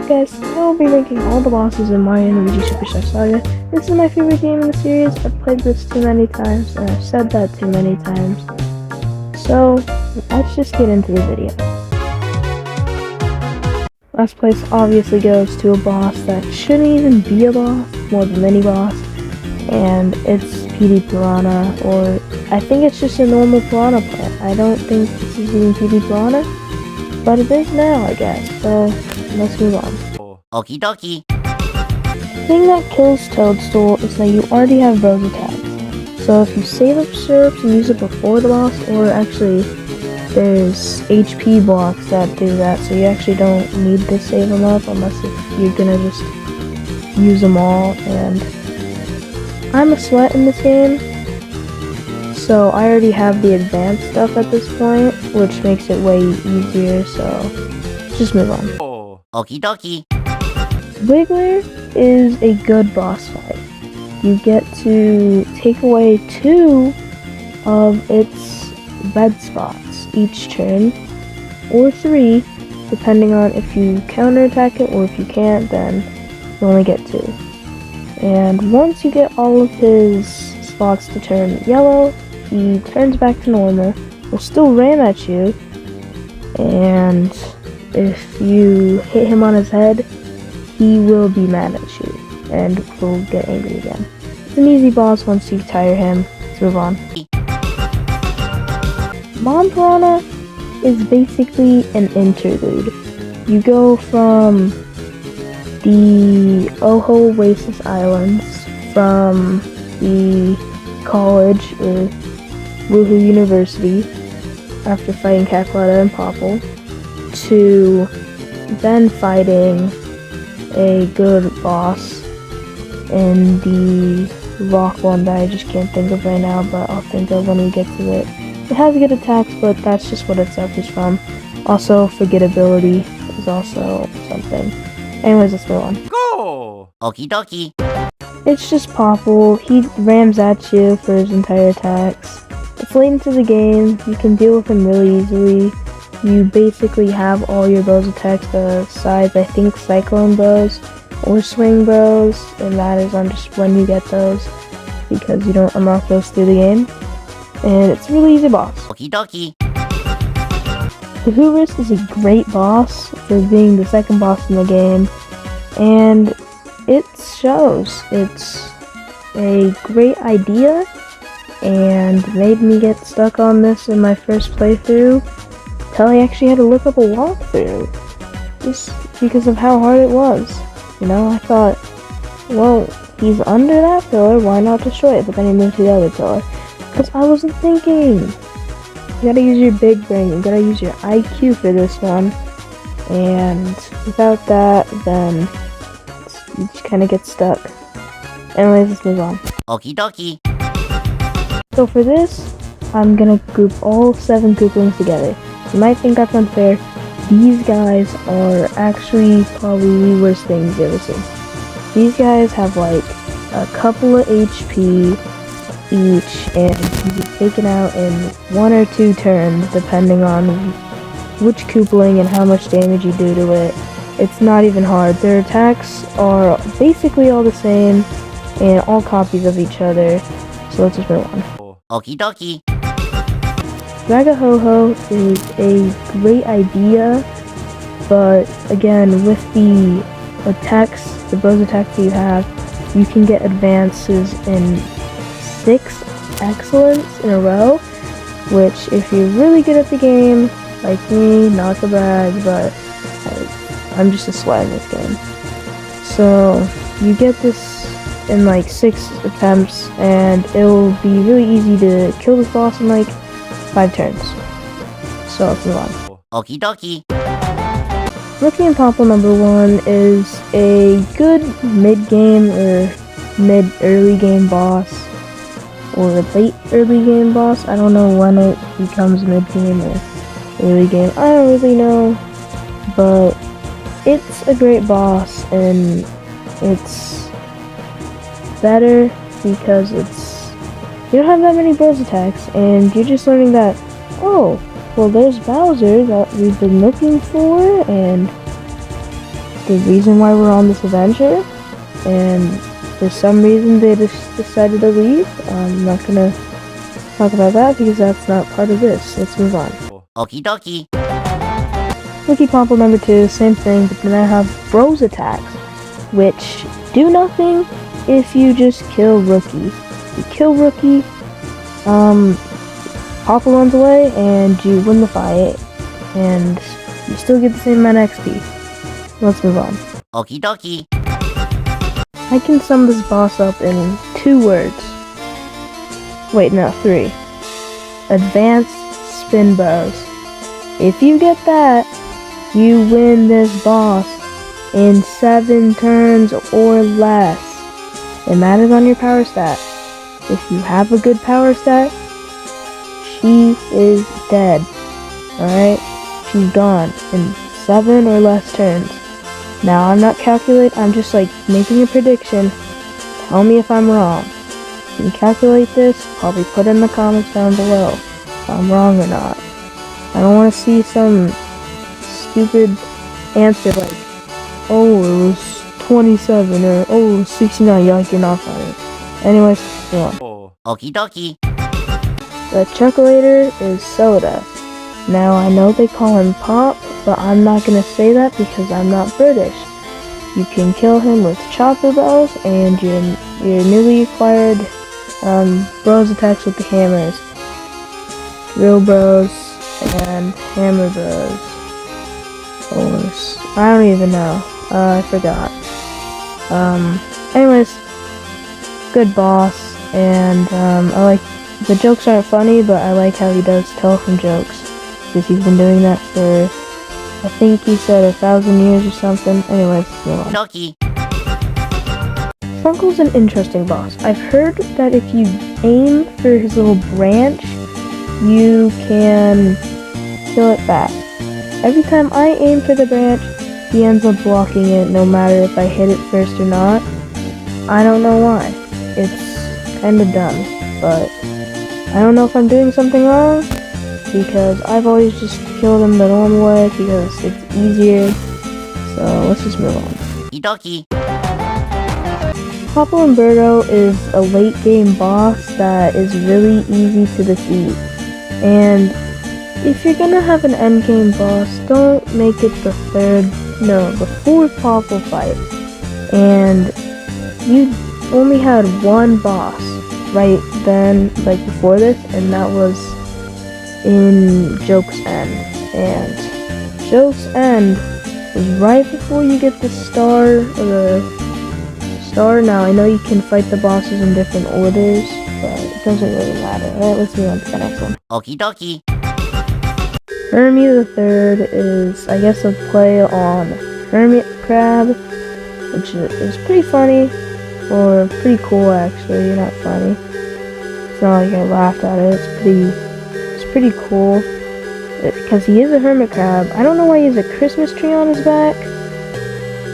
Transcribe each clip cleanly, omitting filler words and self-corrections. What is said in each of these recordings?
up guys, today we'll be ranking all the bosses in Mario and Luigi Superstar Saga. This is my favorite game in the series. I've played this too many times, and I've said that too many times. So, let's just get into the video. Last place obviously goes to a boss that shouldn't even be a boss, more of a mini-boss. And it's PD Piranha, or I think it's just a normal Piranha plant. I don't think this is even PD Piranha, but it is now, I guess. So, let's move on. Okie dokie. The thing that kills Toadstool is that you already have Bros attacks. So if you save up syrups and use it before the boss, or actually there's HP blocks that do that, so you actually don't need to save them up unless if you're gonna just use them all. And I'm a sweat in this game, so I already have the advanced stuff at this point, which makes it way easier, so let's just move on. Okie dokie. Wiggler is a good boss fight. You get to take away 2 of its red spots each turn, or 3, depending on if you counterattack it, or if you can't, then you only get 2. And once you get all of his spots to turn yellow, he turns back to normal, will still ram at you, and if you hit him on his head, he will be mad at you, and will get angry again. It's an easy boss once you tire him. Let's move on. Mom Piranha is basically an interlude. You go from the Oho Oasis Islands, from the college, or Woohoo University, after fighting Kakarot and Popple, to then fighting a good boss in the rock one that I just can't think of right now, but I'll think of when we get to it. It has good attacks, but that's just what it suffers from. Also, forgettability is also something. Anyways, let's go on. Go! Okie dokie. It's just Popple. He rams at you for his entire attacks. It's late into the game. You can deal with him really easily. You basically have all your Bros attacks besides, I think, Cyclone Bros or Swing Bros. It matters on just when you get those, because you don't unlock those through the game. And it's a really easy boss. Okie dokie. The Hubris is a great boss for being the second boss in the game, and it shows. It's a great idea, and made me get stuck on this in my first playthrough, till I actually had to look up a walkthrough, just because of how hard it was. You know, I thought, well, he's under that pillar, why not destroy it? But then he moved to the other pillar, because I wasn't thinking. You gotta use your big brain, you gotta use your IQ for this one, and without that, then you just kinda get stuck. Anyways, let's move on. Okie dokie. So for this, I'm gonna group all 7 Koopalings together. You might think that's unfair. These guys are actually probably the worst things you've ever seen. These guys have like a couple of HP each, and can be taken out in 1 or 2 turns, depending on which Koopaling and how much damage you do to it. It's not even hard. Their attacks are basically all the same, and all copies of each other. So let's just move on. Okie dokie. Saga Ho-Ho is a great idea, but again, with the attacks, the Bros attacks that you have, you can get advances in 6 excellence in a row, which if you're really good at the game, like me, not to brag, but I'm just a sweat in this game. So you get this in like 6 attempts, and it'll be really easy to kill this boss in like 5 turns. So let's move on. Okie dokie. Rookie and Popple number 1 is a good mid-game or mid-early game boss, or a late early game boss. I don't know when it becomes mid-game or early game. I don't really know, but it's a great boss, and it's better because you don't have that many Bros attacks, and you're just learning that, oh, well, there's Bowser that we've been looking for, and the reason why we're on this adventure, and for some reason they just decided to leave. I'm not gonna talk about that because that's not part of this. Let's move on. Okie dokie. Rookie Pomple number 2, same thing, but then I have Bros attacks, which do nothing if you just kill Rookie. You kill Rookie, Pomple runs away, and you win the fight, and you still get the same amount of XP. Let's move on. Okie dokie. I can sum this boss up in 2 words. Wait, no, 3. Advanced Spin Bros. If you get that, you win this boss in 7 turns or less. And that is on your power stat. If you have a good power stat, she is dead. Alright? She's gone in 7 or less turns. Now, I'm not calculating, I'm just like making a prediction. Tell me if I'm wrong. You can calculate this, probably put in the comments down below if I'm wrong or not. I don't want to see some stupid answer like, oh, it was 27 or oh, it was 69. Like, you're not funny. Anyways, go on. Okie dokie. The Chocolator is Soda. Now, I know they call him Pop, but I'm not gonna say that because I'm not British. You can kill him with Chopper Bros and your newly acquired Bros attacks with the hammers. Real Bros and Hammer Bros. Or I don't even know. I forgot. Anyways, good boss, and I like the jokes aren't funny, but I like how he does telephone jokes because he's been doing that for, I think he said 1,000 years or something. Anyways, move on. Dokie. Funkle's an interesting boss. I've heard that if you aim for his little branch, you can kill it back. Every time I aim for the branch, he ends up blocking it no matter if I hit it first or not. I don't know why. It's kinda dumb, but I don't know if I'm doing something wrong, because I've always just killed him the normal way because it's easier. So let's just move on. Okie dokie. Popple Umberto is a late game boss that is really easy to defeat. And if you're gonna have an end game boss, don't make it the 4th Popple fight. And you only had 1 boss right then, like before this, and that was in Joke's End. And Joke's End is right before you get the star, or the star. Now, I know you can fight the bosses in different orders, but it doesn't really matter. Alright, let's move on to the next one. Okie dokie. Hermie the Third is, I guess, a play on Hermit Crab, which is pretty funny, or pretty cool actually, not funny. It's not like I laughed at it, it's pretty cool, because he is a hermit crab. I don't know why he has a Christmas tree on his back.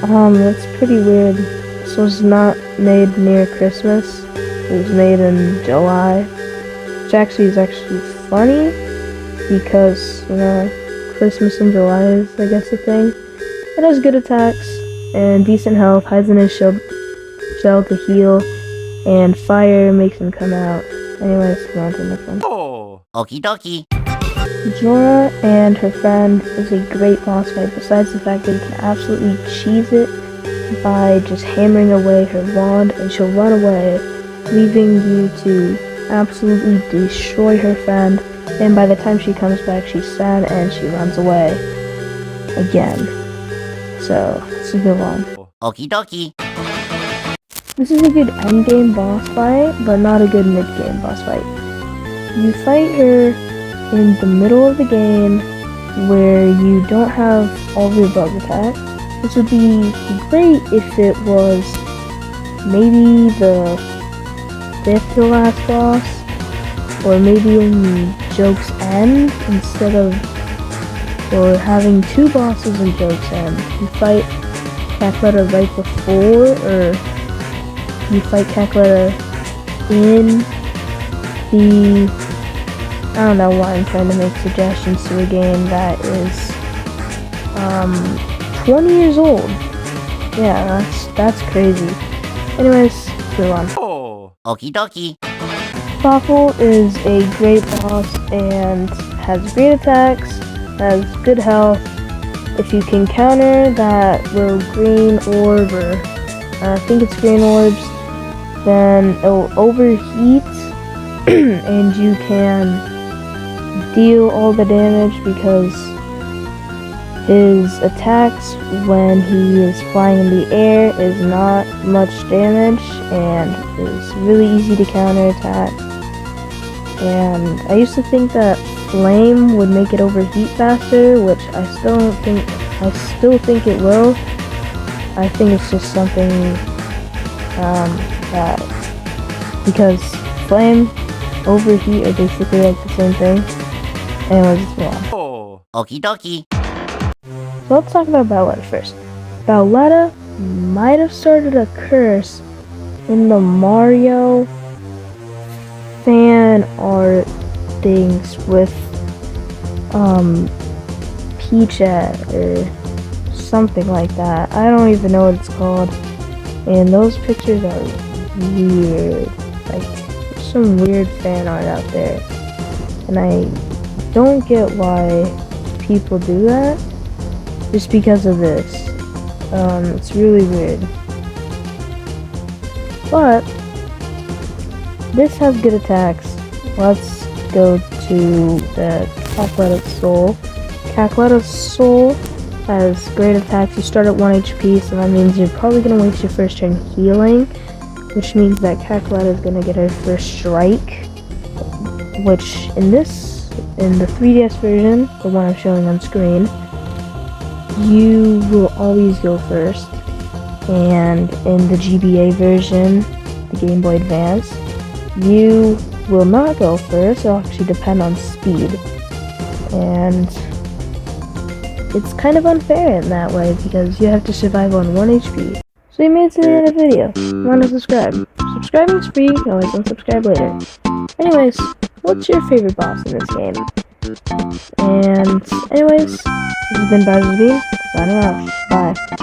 That's pretty weird. This was not made near Christmas, it was made in July, which actually is funny, because, you know, Christmas in July is, I guess, a thing. It has good attacks, and decent health, hides in his shell to heal, and fire makes him come out. Anyways, go on to the next one. Okie dokie. Jorah and her friend is a great boss fight, besides the fact that you can absolutely cheese it by just hammering away her wand, and she'll run away, leaving you to absolutely destroy her friend, and by the time she comes back, she's sad and she runs away again. So, let's move on. Okie dokie. This is a good endgame boss fight, but not a good mid-game boss fight. You fight her in the middle of the game where you don't have all of your bug attacks. This would be great if it was maybe the 5th to last boss, or maybe in Joke's End instead of, or having 2 bosses in Joke's End. You fight Cackletta right before, or you fight Cackletta in the, I don't know why I'm trying to make suggestions to a game that is 20 years old. Yeah, that's crazy. Anyways, let's move on. Okie dokie. Fawful is a great boss and has great attacks, has good health. If you can counter that little green orb, or I think it's green orbs, then it'll overheat and you can deal all the damage because his attacks when he is flying in the air is not much damage and is really easy to counterattack. And I used to think that flame would make it overheat faster, which I still think it will. I think it's just something that because flame, overheat are basically like the same thing. Anyways, let's move on. Okie dokie. So let's talk about Bowletta first. Bowletta might have started a curse in the Mario fan art things with Peach or something like that. I don't even know what it's called. And those pictures are weird. Like, there's some weird fan art out there. And I don't get why people do that. Just because of this. It's really weird. But this has good attacks. Let's go to the Cackletta Soul. Cackletta Soul has great attacks. You start at 1 HP, so that means you're probably going to waste your first turn healing, which means that Cackletta is going to get her first strike, which in the 3DS version, the one I'm showing on screen, you will always go first, and in the GBA version, the Game Boy Advance, you will not go first. It'll actually depend on speed, and it's kind of unfair in that way because you have to survive on 1 HP. So you made it to the end of the video. Want to subscribe? Subscribing is free, you can always unsubscribe later. Anyways, what's your favorite boss in this game? And anyways, this has been Bowser's Bean, signing off. Bye.